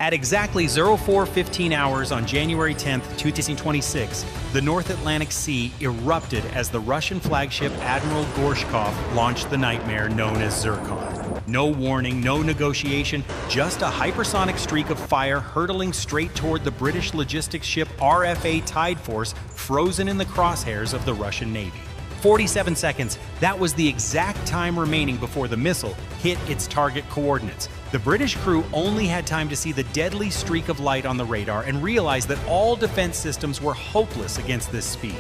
At exactly 04:15 hours on January 10, 2026, the North Atlantic Sea erupted as the Russian flagship Admiral Gorshkov launched the nightmare known as Zircon. No warning, no negotiation, just a hypersonic streak of fire hurtling straight toward the British logistics ship RFA Tide Force, frozen in the crosshairs of the Russian Navy. 47 seconds, that was the exact time remaining before the missile hit its target coordinates. The British crew only had time to see the deadly streak of light on the radar and realize that all defense systems were hopeless against this speed.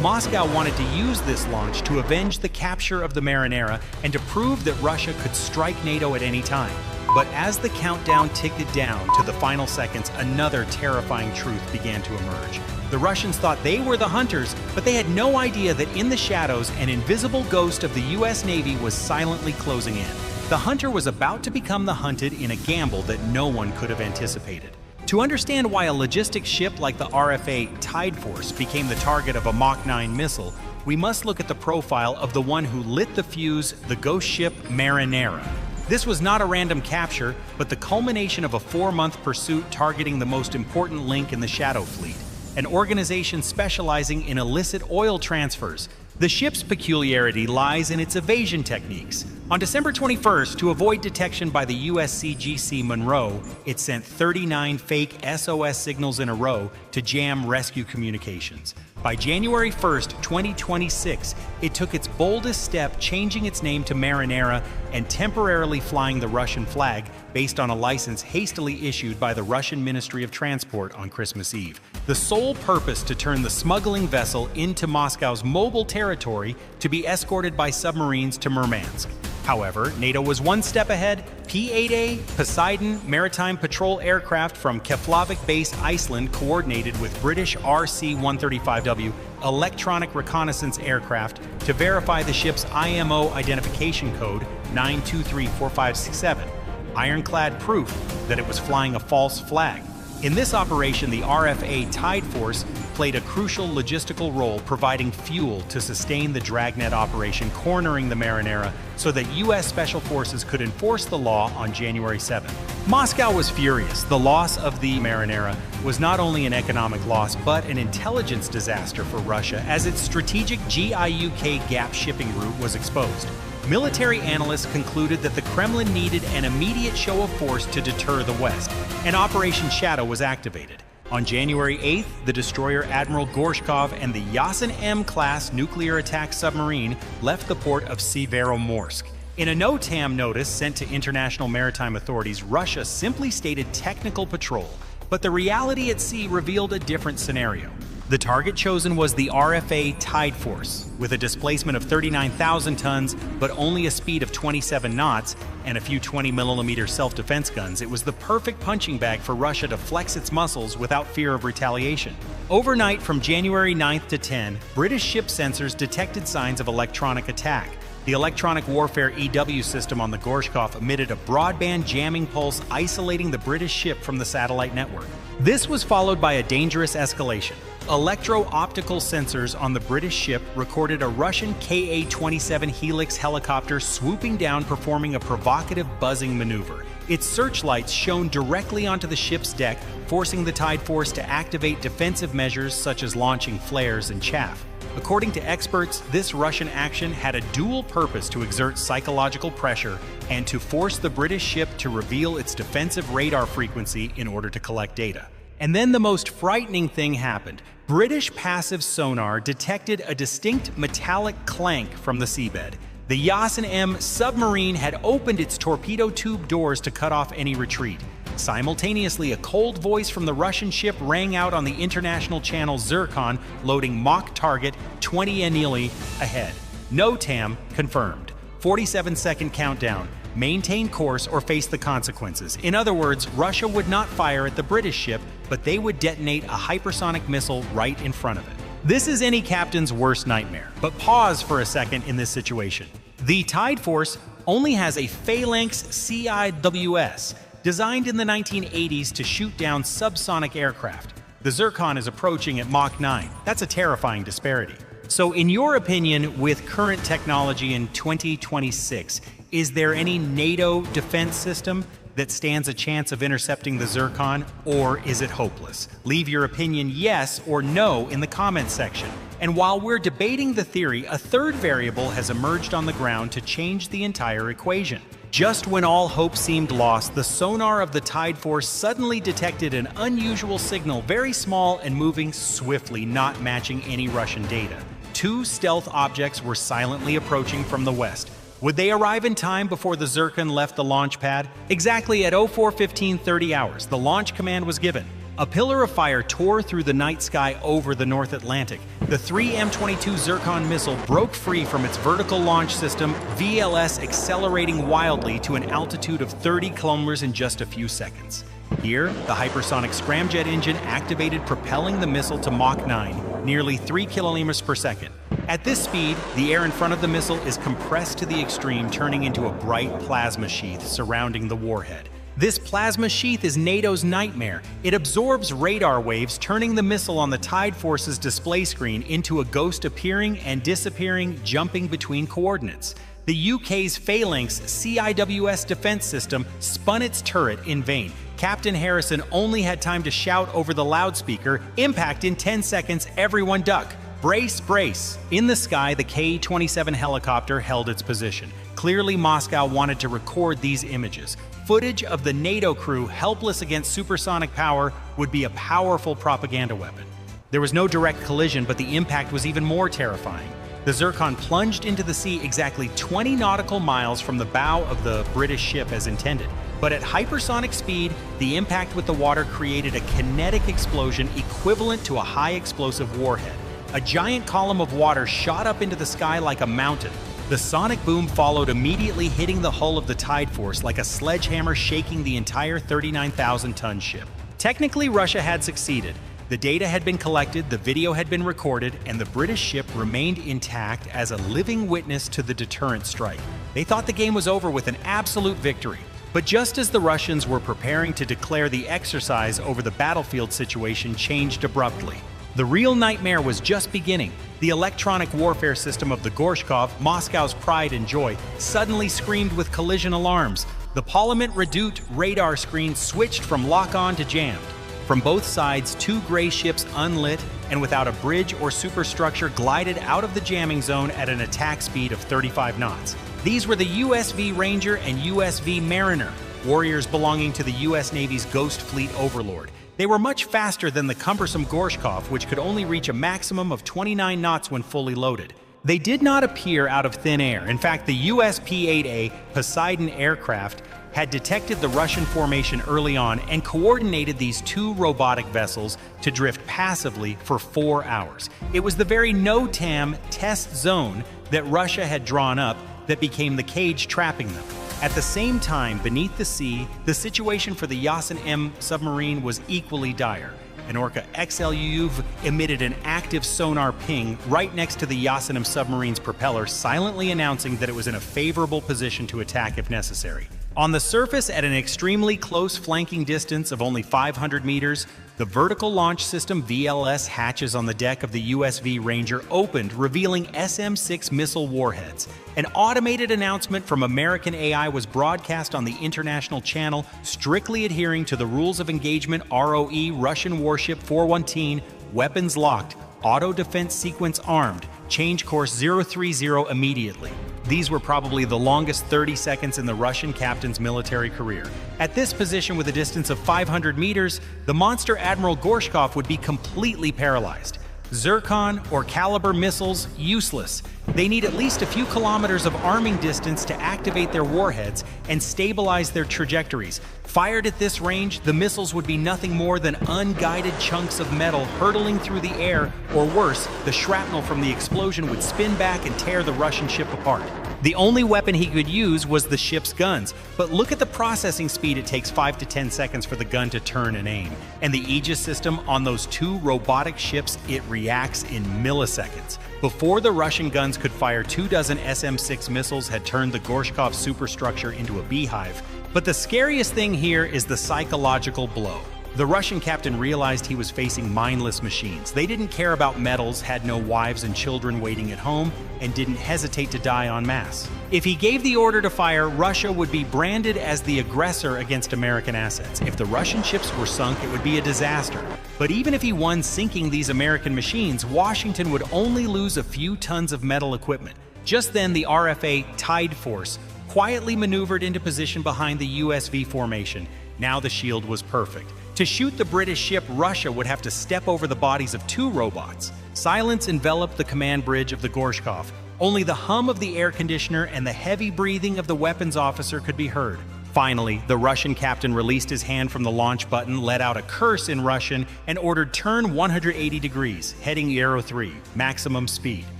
Moscow wanted to use this launch to avenge the capture of the Marinera and to prove that Russia could strike NATO at any time. But as the countdown ticked down to the final seconds, another terrifying truth began to emerge. The Russians thought they were the hunters, but they had no idea that in the shadows, an invisible ghost of the US Navy was silently closing in. The hunter was about to become the hunted in a gamble that no one could have anticipated. To understand why a logistics ship like the RFA Tide Force became the target of a Mach 9 missile, we must look at the profile of the one who lit the fuse, the ghost ship Marinera. This was not a random capture, but the culmination of a 4-month pursuit targeting the most important link in the Shadow Fleet, an organization specializing in illicit oil transfers. The ship's peculiarity lies in its evasion techniques. On December 21st, to avoid detection by the USCGC Monroe, it sent 39 fake SOS signals in a row to jam rescue communications. By January 1st, 2026, it took its boldest step, changing its name to Marinera and temporarily flying the Russian flag based on a license hastily issued by the Russian Ministry of Transport on Christmas Eve. The sole purpose to turn the smuggling vessel into Moscow's mobile territory to be escorted by submarines to Murmansk. However, NATO was one step ahead. P-8A Poseidon maritime patrol aircraft from Keflavik Base, Iceland, coordinated with British RC-135W electronic reconnaissance aircraft to verify the ship's IMO identification code 9234567, ironclad proof that it was flying a false flag. In this operation, the RFA Tide Force played a crucial logistical role, providing fuel to sustain the dragnet operation cornering the Marinera so that U.S. Special Forces could enforce the law on January 7th. Moscow was furious. The loss of the Marinera was not only an economic loss, but an intelligence disaster for Russia, as its strategic GIUK gap shipping route was exposed. Military analysts concluded that the Kremlin needed an immediate show of force to deter the West, and Operation Shadow was activated. On January 8th, the destroyer Admiral Gorshkov and the Yasin M-class nuclear attack submarine left the port of Severomorsk. In a NOTAM notice sent to international maritime authorities, Russia simply stated technical patrol, but the reality at sea revealed a different scenario. The target chosen was the RFA Tide Force. With a displacement of 39,000 tons, but only a speed of 27 knots, and a few 20mm self-defense guns, it was the perfect punching bag for Russia to flex its muscles without fear of retaliation. Overnight, from January 9th to 10, British ship sensors detected signs of electronic attack. The electronic warfare EW system on the Gorshkov emitted a broadband jamming pulse, isolating the British ship from the satellite network. This was followed by a dangerous escalation. Electro-optical sensors on the British ship recorded a Russian Ka-27 Helix helicopter swooping down, performing a provocative buzzing maneuver. Its searchlights shone directly onto the ship's deck, forcing the Tide Force to activate defensive measures such as launching flares and chaff. According to experts, this Russian action had a dual purpose: to exert psychological pressure and to force the British ship to reveal its defensive radar frequency in order to collect data. And then the most frightening thing happened. British passive sonar detected a distinct metallic clank from the seabed. The Yasin M submarine had opened its torpedo tube doors to cut off any retreat. Simultaneously, a cold voice from the Russian ship rang out on the international channel Zircon, loading Mach target 20 anili ahead. NOTAM confirmed. 47-second countdown. Maintain course or face the consequences. In other words, Russia would not fire at the British ship, but they would detonate a hypersonic missile right in front of it. This is any captain's worst nightmare. But pause for a second in this situation. The Tide Force only has a Phalanx CIWS, designed in the 1980s to shoot down subsonic aircraft. The Zircon is approaching at Mach 9. That's a terrifying disparity. So in your opinion, with current technology in 2026, is there any NATO defense system that stands a chance of intercepting the Zircon, or is it hopeless? Leave your opinion yes or no in the comments section. And while we're debating the theory, a third variable has emerged on the ground to change the entire equation. Just when all hope seemed lost, the sonar of the Tide Force suddenly detected an unusual signal, very small and moving swiftly, not matching any Russian data. Two stealth objects were silently approaching from the west. Would they arrive in time before the Zircon left the launch pad? Exactly at 04:15:30 hours, the launch command was given. A pillar of fire tore through the night sky over the North Atlantic. The 3 M22 Zircon missile broke free from its vertical launch system, VLS accelerating wildly to an altitude of 30 kilometers in just a few seconds. Here, the hypersonic scramjet engine activated, propelling the missile to Mach 9, nearly 3 kilometers per second. At this speed, the air in front of the missile is compressed to the extreme, turning into a bright plasma sheath surrounding the warhead. This plasma sheath is NATO's nightmare. It absorbs radar waves, turning the missile on the Tide Force's display screen into a ghost appearing and disappearing, jumping between coordinates. The UK's Phalanx CIWS defense system spun its turret in vain. Captain Harrison only had time to shout over the loudspeaker, "Impact in 10 seconds, everyone duck." Brace, brace! In the sky, the K-27 helicopter held its position. Clearly, Moscow wanted to record these images. Footage of the NATO crew helpless against supersonic power would be a powerful propaganda weapon. There was no direct collision, but the impact was even more terrifying. The Zircon plunged into the sea exactly 20 nautical miles from the bow of the British ship as intended. But at hypersonic speed, the impact with the water created a kinetic explosion equivalent to a high explosive warhead. A giant column of water shot up into the sky like a mountain. The sonic boom followed, immediately hitting the hull of the Tide Force like a sledgehammer, shaking the entire 39,000-ton ship. Technically, Russia had succeeded. The data had been collected, the video had been recorded, and the British ship remained intact as a living witness to the deterrent strike. They thought the game was over with an absolute victory. But just as the Russians were preparing to declare the exercise over, the battlefield situation changed abruptly. The real nightmare was just beginning. The electronic warfare system of the Gorshkov, Moscow's pride and joy, suddenly screamed with collision alarms. The Parliament Redoute radar screen switched from lock-on to jammed. From both sides, two gray ships unlit and without a bridge or superstructure glided out of the jamming zone at an attack speed of 35 knots. These were the USV Ranger and USV Mariner, warriors belonging to the US Navy's Ghost Fleet Overlord. They were much faster than the cumbersome Gorshkov, which could only reach a maximum of 29 knots when fully loaded. They did not appear out of thin air. In fact, the US P-8A Poseidon aircraft had detected the Russian formation early on and coordinated these two robotic vessels to drift passively for 4 hours. It was the very NOTAM test zone that Russia had drawn up that became the cage trapping them. At the same time, beneath the sea, the situation for the Yasin M submarine was equally dire. An Orca XLUV emitted an active sonar ping right next to the Yasin M submarine's propeller, silently announcing that it was in a favorable position to attack if necessary. On the surface, at an extremely close flanking distance of only 500 meters, the vertical launch system VLS hatches on the deck of the USV Ranger opened, revealing SM-6 missile warheads. An automated announcement from American AI was broadcast on the international channel, strictly adhering to the rules of engagement. ROE, Russian warship 417, weapons locked, auto defense sequence armed, change course 030 immediately. These were probably the longest 30 seconds in the Russian captain's military career. At this position with a distance of 500 meters, the monster Admiral Gorshkov would be completely paralyzed. Zircon or Caliber missiles, useless. They need at least a few kilometers of arming distance to activate their warheads and stabilize their trajectories. Fired at this range, the missiles would be nothing more than unguided chunks of metal hurtling through the air, or worse, the shrapnel from the explosion would spin back and tear the Russian ship apart. The only weapon he could use was the ship's guns, but look at the processing speed. It takes 5 to 10 seconds for the gun to turn and aim. And the Aegis system on those two robotic ships, it reacts in milliseconds. Before the Russian guns could fire, 24 SM-6 missiles had turned the Gorshkov superstructure into a beehive. But the scariest thing here is the psychological blow. The Russian captain realized he was facing mindless machines. They didn't care about medals, had no wives and children waiting at home, and didn't hesitate to die en masse. If he gave the order to fire, Russia would be branded as the aggressor against American assets. If the Russian ships were sunk, it would be a disaster. But even if he won sinking these American machines, Washington would only lose a few tons of metal equipment. Just then, the RFA Tide Force quietly maneuvered into position behind the USV formation. Now the shield was perfect. To shoot the British ship, Russia would have to step over the bodies of two robots. Silence enveloped the command bridge of the Gorshkov. Only the hum of the air conditioner and the heavy breathing of the weapons officer could be heard. Finally, the Russian captain released his hand from the launch button, let out a curse in Russian, and ordered turn 180 degrees, heading Arrow 3, maximum speed.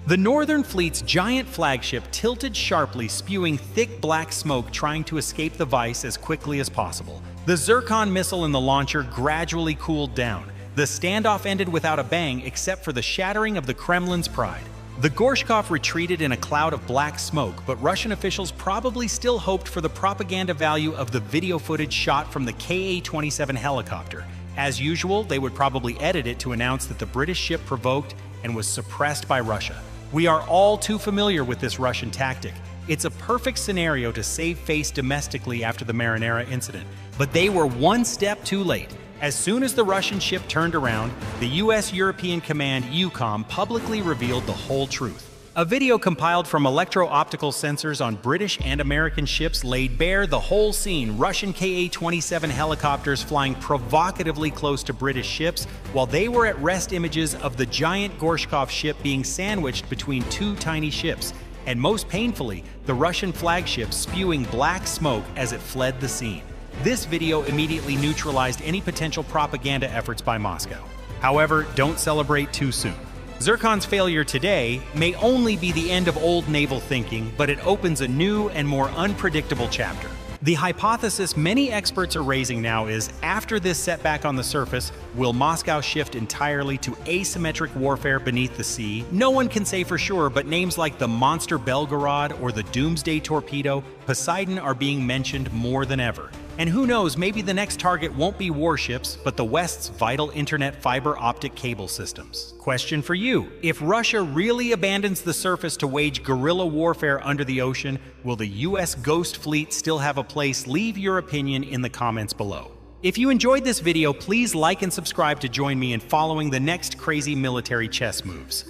The Northern Fleet's giant flagship tilted sharply, spewing thick black smoke, trying to escape the vice as quickly as possible. The Zircon missile in the launcher gradually cooled down. The standoff ended without a bang, except for the shattering of the Kremlin's pride. The Gorshkov retreated in a cloud of black smoke, but Russian officials probably still hoped for the propaganda value of the video footage shot from the Ka-27 helicopter. As usual, they would probably edit it to announce that the British ship provoked and was suppressed by Russia. We are all too familiar with this Russian tactic. It's a perfect scenario to save face domestically after the Marinera incident. But they were one step too late. As soon as the Russian ship turned around, the U.S. European Command EUCOM publicly revealed the whole truth. A video compiled from electro-optical sensors on British and American ships laid bare the whole scene. Russian Ka-27 helicopters flying provocatively close to British ships, while they were at rest. Images of the giant Gorshkov ship being sandwiched between two tiny ships, and most painfully, the Russian flagship spewing black smoke as it fled the scene. This video immediately neutralized any potential propaganda efforts by Moscow. However, don't celebrate too soon. Zircon's failure today may only be the end of old naval thinking, but it opens a new and more unpredictable chapter. The hypothesis many experts are raising now is, after this setback on the surface, will Moscow shift entirely to asymmetric warfare beneath the sea? No one can say for sure, but names like the Monster Belgorod or the Doomsday Torpedo Poseidon are being mentioned more than ever. And who knows, maybe the next target won't be warships, but the West's vital internet fiber optic cable systems. Question for you: if Russia really abandons the surface to wage guerrilla warfare under the ocean, will the US Ghost Fleet still have a place? Leave your opinion in the comments below. If you enjoyed this video, please like and subscribe to join me in following the next crazy military chess moves.